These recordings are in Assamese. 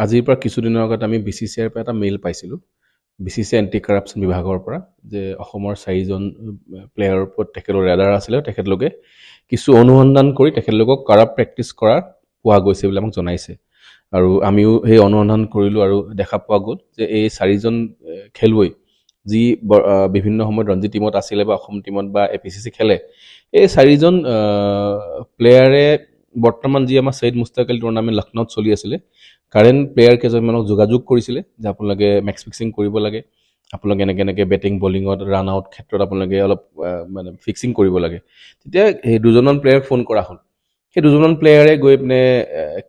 আজিৰ পৰা কিছুদিনৰ আগত আমি BCCIৰ পৰা এটা মেইল পাইছিলোঁ BCCI এণ্টি কাৰাপশ্যন বিভাগৰ পৰা যে অসমৰ 4জন প্লেয়াৰৰ ওপৰত তেখেতৰ ৰেডাৰ আছিলে তেখেতলোকে কিছু অনুসন্ধান কৰি তেখেতলোকক কাৰাপ প্ৰেক্টিছ কৰাৰ পোৱা গৈছে বুলি আমাক জনাইছে আৰু আমিও সেই অনুসন্ধান কৰিলোঁ আৰু দেখা পোৱা গ'ল যে এই 4জন খেলুৱৈ যি বিভিন্ন সময়ত ৰঞ্জী টিমত আছিলে বা অসম টিমত বা APCC খেলে এই 4জন প্লেয়াৰে বৰ্তমান যি আমাৰ সৈয়দ মুস্তাক আলী টুৰ্ণামেণ্ট লক্ষ্ণৌত চলি আছিলে কাৰেণ্ট প্লেয়াৰ কেইজনমানক যোগাযোগ কৰিছিলে যে আপোনালোকে মেক্স ফিক্সিং কৰিব লাগে আপোনালোকে এনেকৈ বেটিং বলিঙত ৰান আউট ক্ষেত্ৰত আপোনালোকে অলপ মানে ফিক্সিং কৰিব লাগে তেতিয়া সেই দুজনমান প্লেয়াৰক ফোন কৰা হ'ল সেই দুজনমান প্লেয়াৰে গৈ পিনে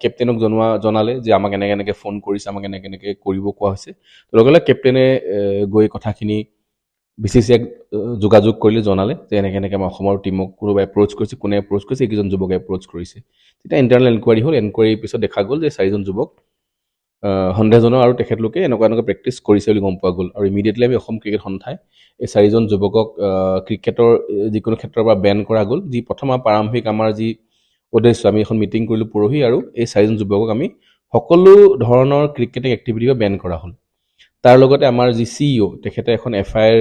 কেপ্টেইনক জনালে যে আমাক এনেকৈ ফোন কৰিছে আমাক এনেকৈ কৰিব কোৱা হৈছে লগে লগে কেপ্টেইনে গৈ কথাখিনি BCCIক যোগাযোগ কৰিলে জনালে যে এনেকৈ আমাৰ অসমৰ টিমক কোনোবাই এপ্ৰ'চ কৰিছে কোনে এপ্ৰ'চ কৰিছে এইকেইজন যুৱকে এপ্ৰ'চ কৰিছে তেতিয়া ইণ্টাৰনেল এনকুৱাৰী হ'ল এনকুৱাৰীৰ পিছত দেখা গ'ল যে 4জন যুৱক সন্দেহজনক আৰু তেখেতলোকে এনেকুৱা প্ৰেক্টিছ কৰিছে বুলি গম পোৱা গ'ল আৰু ইমিডিয়েটলি আমি অসম ক্ৰিকেট সন্থাই এই 4জন যুৱকক ক্ৰিকেটৰ যিকোনো ক্ষেত্ৰৰ পৰা বেন কৰা গ'ল যি প্ৰথম প্ৰাৰম্ভিক আমাৰ যি উদ্দেশ্য আমি এখন মিটিং কৰিলোঁ পৰহি আৰু এই 4জন যুৱকক আমি সকলো ধৰণৰ ক্ৰিকেটিং এক্টিভিটিৰ বেন কৰা হ'ল তাৰ লগতে আমাৰ যি CEO তেখেতে এখন FIR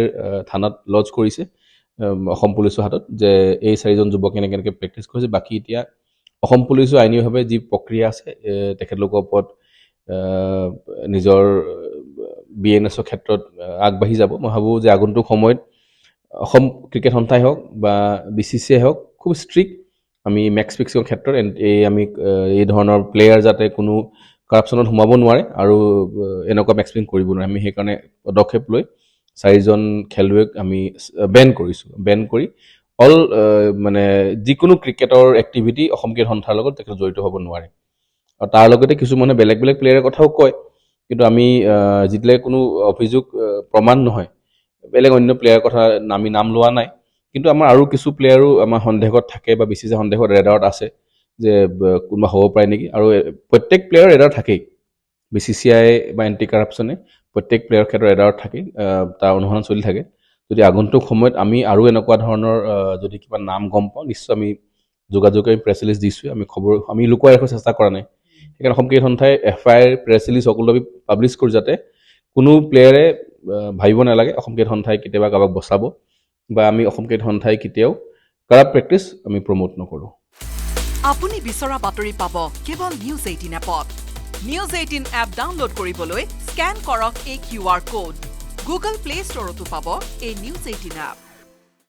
থানাত লজ কৰিছে অসম পুলিচৰ হাতত যে এই 4জন যুৱকে এনেকৈ প্ৰেক্টিছ কৰিছে বাকী এতিয়া অসম পুলিচৰ আইনীভাৱে যি প্ৰক্ৰিয়া আছে তেখেতলোকৰ ওপৰত নিজৰ BNSৰ ক্ষেত্ৰত আগবাঢ়ি যাব মই ভাবোঁ যে আগন্তুক সময়ত অসম ক্ৰিকেট সন্থাই হওক বা BCCI হওক খুব ষ্ট্ৰিক্ট আমি মেক্স ফিক্সিঙৰ ক্ষেত্ৰত আমি এই ধৰণৰ প্লেয়াৰ যাতে কোনো কাৰাপশ্যনত সোমাব নোৱাৰে আৰু এনেকুৱা মেক্স ফিক্সিং কৰিব নোৱাৰে আমি সেইকাৰণে পদক্ষেপ লৈ 4জন খেলুৱৈক আমি বেন কৰিছোঁ বেন কৰি অল মানে যিকোনো ক্ৰিকেটৰ এক্টিভিটি অসম ক্ৰিকেট সন্থাৰ লগত তেখেত জড়িত হ'ব নোৱাৰে আৰু তাৰ লগতে কিছুমানে বেলেগ প্লেয়াৰৰ কথাও কয় কিন্তু আমি যেতিয়ালৈকে কোনো অভিযোগ প্ৰমাণ নহয় বেলেগ অন্য প্লেয়াৰৰ কথা আমি নাম লোৱা নাই কিন্তু আমাৰ আৰু কিছু প্লেয়াৰো আমাৰ সন্দেহত থাকে বা BCCI সন্দেহত ৰেডাৰত আছে যে কোনোবা হ'ব পাৰে নেকি আৰু প্ৰত্যেক প্লেয়াৰৰ ৰেডাৰ থাকেই BCCI বা এণ্টি কাৰাপশ্যনে প্ৰত্যেক প্লেয়াৰৰ ক্ষেত্ৰত ৰেডাৰত থাকে তাৰ অনুসন্ধান চলি থাকে যদি আগন্তুক সময়ত আমি আৰু এনেকুৱা ধৰণৰ যদি কিবা নাম গম পাওঁ নিশ্চয় আমি যোগাযোগ কৰি প্ৰেছ ৰিলিজ দিছোঁ আমি লুকুৱাই ৰাখিব চেষ্টা কৰা নাই সেইকাৰণে অসম ক্ৰিকেট সন্থাই FIR প্ৰেছ ৰিলিজ সকলো আমি পাব্লিছ কৰি যাতে কোনো প্লেয়াৰে ভাবিব নালাগে অসম ক্ৰিকেট সন্থাই কেতিয়াবা কাৰোবাক বচাব বা আমি অসম ক্ৰিকেট সন্থাই কেতিয়াও কাৰাপ প্ৰেক্টিছ আমি প্ৰমোট নকৰোঁ আপুনি বিচৰা বাতৰি পাব কেৱল নিউজ 18 এপত নিউজ 18 এপ ডাউনলোড কৰিবলৈ স্কেন কৰক এই QR কোড গুগল প্লে ষ্টৰতো পাব এই নিউজ 18 এপ